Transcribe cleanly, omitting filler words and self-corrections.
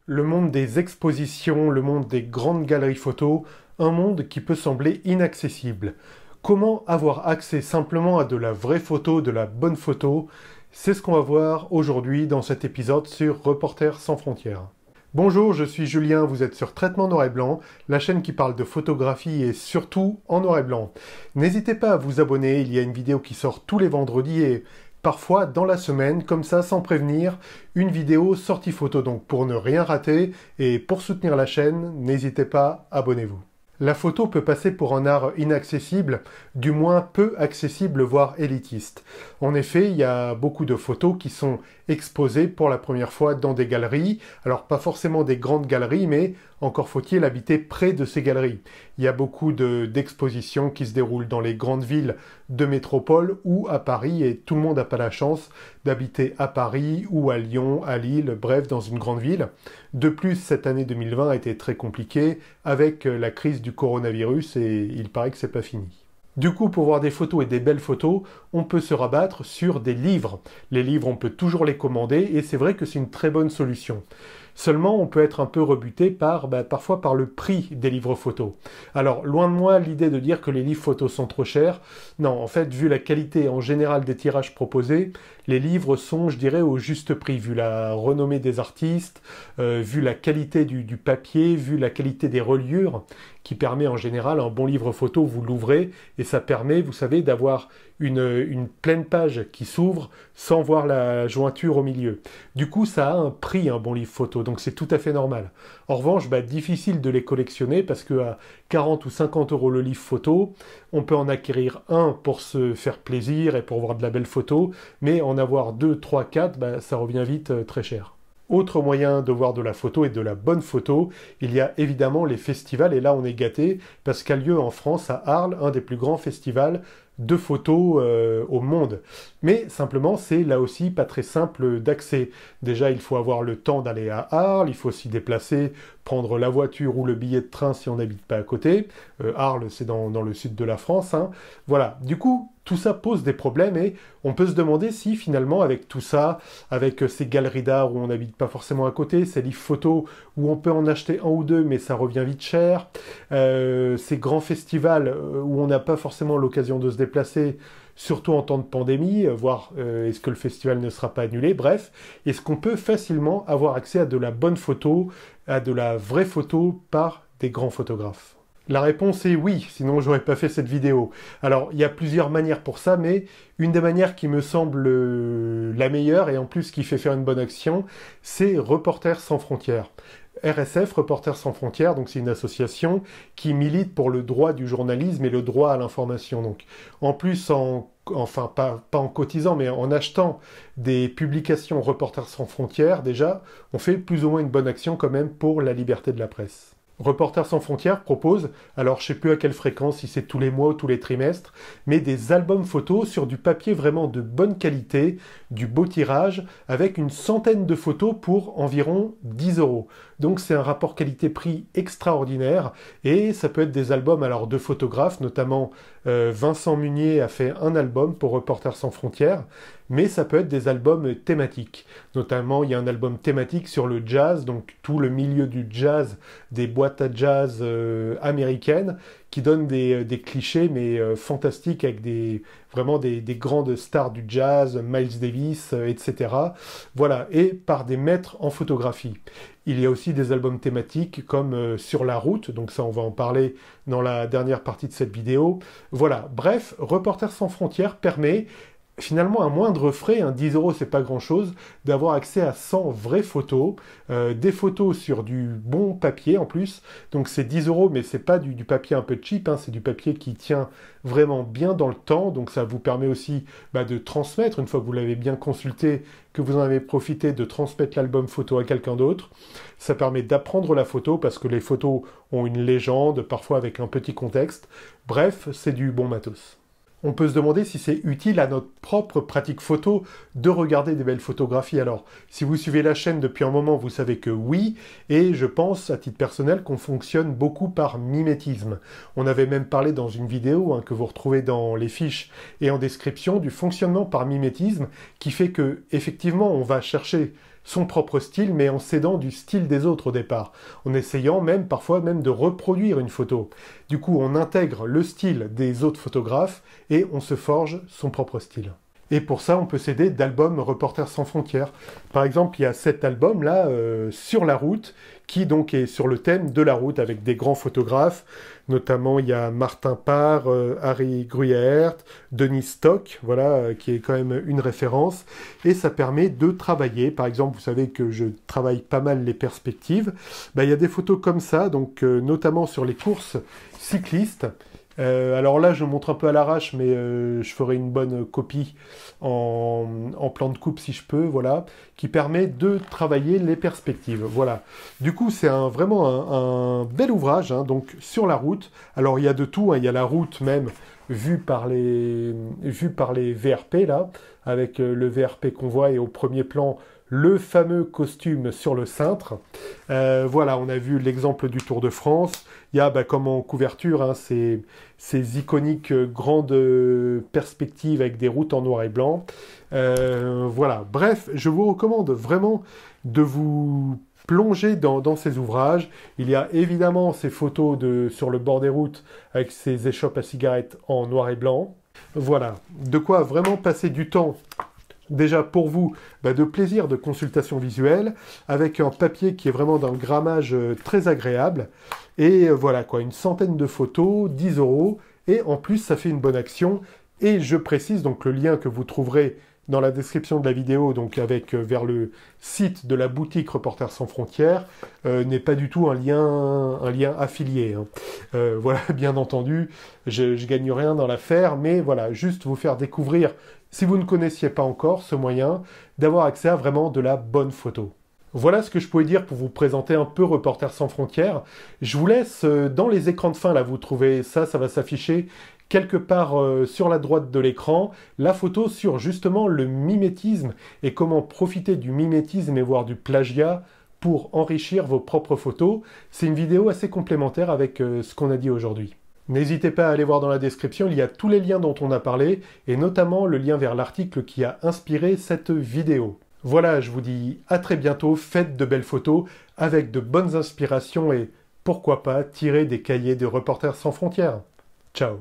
Le monde des expositions, le monde des grandes galeries photos, un monde qui peut sembler inaccessible. Comment avoir accès simplement à de la vraie photo, de la bonne photo? C'est ce qu'on va voir aujourd'hui dans cet épisode sur Reporters sans frontières. Bonjour, je suis Julien, vous êtes sur Traitement Noir et Blanc, la chaîne qui parle de photographie et surtout en noir et blanc. N'hésitez pas à vous abonner, il y a une vidéo qui sort tous les vendredis et parfois dans la semaine, comme ça, sans prévenir, une vidéo sortie photo. Donc pour ne rien rater et pour soutenir la chaîne, n'hésitez pas, abonnez-vous. La photo peut passer pour un art inaccessible, du moins peu accessible, voire élitiste. En effet, il y a beaucoup de photos qui sont exposées pour la première fois dans des galeries. Alors pas forcément des grandes galeries, mais encore faut-il habiter près de ces galeries. Il y a beaucoup d'expositions qui se déroulent dans les grandes villes de métropole ou à Paris, et tout le monde n'a pas la chance d'habiter à Paris ou à Lyon, à Lille, bref, dans une grande ville. De plus, cette année 2020 a été très compliquée avec la crise du coronavirus et il paraît que c'est pas fini. Du coup, pour voir des photos et des belles photos, on peut se rabattre sur des livres. Les livres, on peut toujours les commander et c'est vrai que c'est une très bonne solution. Seulement, on peut être un peu rebuté parfois par le prix des livres photos. Alors, loin de moi l'idée de dire que les livres photos sont trop chers. Non, en fait, vu la qualité en général des tirages proposés, les livres sont, je dirais, au juste prix, vu la renommée des artistes, vu la qualité du papier, vu la qualité des reliures, qui permet en général, un bon livre photo, vous l'ouvrez, et ça permet, vous savez, d'avoir une pleine page qui s'ouvre sans voir la jointure au milieu. Du coup, ça a un prix, un bon livre photo, donc c'est tout à fait normal. En revanche, difficile de les collectionner parce qu'à 40 ou 50 euros le livre photo, on peut en acquérir un pour se faire plaisir et pour voir de la belle photo, mais en avoir 2, 3, 4, ça revient vite très cher. Autre moyen de voir de la photo et de la bonne photo, il y a évidemment les festivals, et là on est gâté parce qu'a lieu en France, à Arles, un des plus grands festivals de photos au monde. Mais simplement, c'est là aussi pas très simple d'accès. Déjà, il faut avoir le temps d'aller à Arles, il faut s'y déplacer, prendre la voiture ou le billet de train si on n'habite pas à côté. Arles, c'est dans le sud de la France, hein. Voilà, du coup, tout ça pose des problèmes et on peut se demander si finalement avec tout ça, avec ces galeries d'art où on n'habite pas forcément à côté, ces livres photos où on peut en acheter un ou deux mais ça revient vite cher, ces grands festivals où on n'a pas forcément l'occasion de se déplacer, surtout en temps de pandémie, voir est-ce que le festival ne sera pas annulé, bref, est-ce qu'on peut facilement avoir accès à de la bonne photo, à de la vraie photo par des grands photographes? La réponse est oui, sinon j'aurais pas fait cette vidéo. Alors, il y a plusieurs manières pour ça, mais une des manières qui me semble la meilleure, et en plus qui fait faire une bonne action, c'est Reporters sans frontières. RSF, Reporters sans frontières, donc c'est une association qui milite pour le droit du journalisme et le droit à l'information. Donc, en plus, pas en cotisant, mais en achetant des publications Reporters sans frontières, déjà, on fait plus ou moins une bonne action quand même pour la liberté de la presse. Reporters sans frontières propose, alors je sais plus à quelle fréquence, si c'est tous les mois ou tous les trimestres, mais des albums photos sur du papier vraiment de bonne qualité, du beau tirage, avec une centaine de photos pour environ 10 euros. Donc c'est un rapport qualité-prix extraordinaire, et ça peut être des albums alors de photographes, notamment Vincent Munier a fait un album pour Reporters sans frontières, mais ça peut être des albums thématiques. Notamment, il y a un album thématique sur le jazz, donc tout le milieu du jazz, des boîtes à jazz américaines, qui donnent des clichés, mais fantastiques, avec vraiment des grandes stars du jazz, Miles Davis, etc. Voilà, et par des maîtres en photographie. Il y a aussi des albums thématiques comme Sur la route, donc ça on va en parler dans la dernière partie de cette vidéo. Voilà, bref, Reporters sans frontières permet finalement à moindre frais, 10 euros c'est pas grand chose, d'avoir accès à 100 vraies photos, des photos sur du bon papier en plus, donc c'est 10 euros mais c'est pas du papier un peu cheap, c'est du papier qui tient vraiment bien dans le temps, donc ça vous permet aussi de transmettre, une fois que vous l'avez bien consulté, que vous en avez profité, de transmettre l'album photo à quelqu'un d'autre. Ça permet d'apprendre la photo parce que les photos ont une légende, parfois avec un petit contexte. Bref, c'est du bon matos. On peut se demander si c'est utile à notre propre pratique photo de regarder des belles photographies. Alors, si vous suivez la chaîne depuis un moment, vous savez que oui, et je pense, à titre personnel, qu'on fonctionne beaucoup par mimétisme. On avait même parlé dans une vidéo, que vous retrouvez dans les fiches et en description, du fonctionnement par mimétisme, qui fait que, effectivement, on va chercher son propre style, mais en s'aidant du style des autres au départ, en essayant même parfois même de reproduire une photo. Du coup, on intègre le style des autres photographes et on se forge son propre style. Et pour ça, on peut s'aider d'albums Reporters sans frontières. Par exemple, il y a cet album-là, Sur la route, qui donc est sur le thème de la route, avec des grands photographes. Notamment, il y a Martin Parr, Harry Gruyaert, Denis Stock, voilà, qui est quand même une référence. Et ça permet de travailler. Par exemple, vous savez que je travaille pas mal les perspectives. Il y a des photos comme ça, donc notamment sur les courses cyclistes. Alors là, je montre un peu à l'arrache, mais je ferai une bonne copie en plan de coupe si je peux, voilà, qui permet de travailler les perspectives, voilà. Du coup, c'est vraiment un bel ouvrage, hein, donc sur la route. Alors, il y a de tout, hein, il y a la route même vue par les VRP, là, avec le VRP qu'on voit et au premier plan, le fameux costume sur le cintre. Voilà, on a vu l'exemple du Tour de France. Il y a, comme en couverture, hein, ces iconiques grandes perspectives avec des routes en noir et blanc. Voilà, bref, je vous recommande vraiment de vous plonger dans ces ouvrages. Il y a évidemment ces photos sur le bord des routes avec ces échoppes à cigarettes en noir et blanc. Voilà, de quoi vraiment passer du temps. Déjà pour vous, de plaisir de consultation visuelle, avec un papier qui est vraiment d'un grammage très agréable. Et voilà quoi, une centaine de photos, 10 €, et en plus ça fait une bonne action. Et je précise donc le lien que vous trouverez dans la description de la vidéo, donc avec vers le site de la boutique Reporters sans frontières, n'est pas du tout un lien affilié. Hein. Voilà, bien entendu, je gagne rien dans l'affaire, mais voilà, juste vous faire découvrir, si vous ne connaissiez pas encore ce moyen, d'avoir accès à vraiment de la bonne photo. Voilà ce que je pouvais dire pour vous présenter un peu Reporters sans frontières. Je vous laisse dans les écrans de fin, là vous trouvez ça va s'afficher quelque part sur la droite de l'écran, la photo sur justement le mimétisme et comment profiter du mimétisme et voire du plagiat pour enrichir vos propres photos. C'est une vidéo assez complémentaire avec ce qu'on a dit aujourd'hui. N'hésitez pas à aller voir dans la description, il y a tous les liens dont on a parlé et notamment le lien vers l'article qui a inspiré cette vidéo. Voilà, je vous dis à très bientôt, faites de belles photos avec de bonnes inspirations et pourquoi pas tirer des cahiers de Reporters sans frontières. Ciao.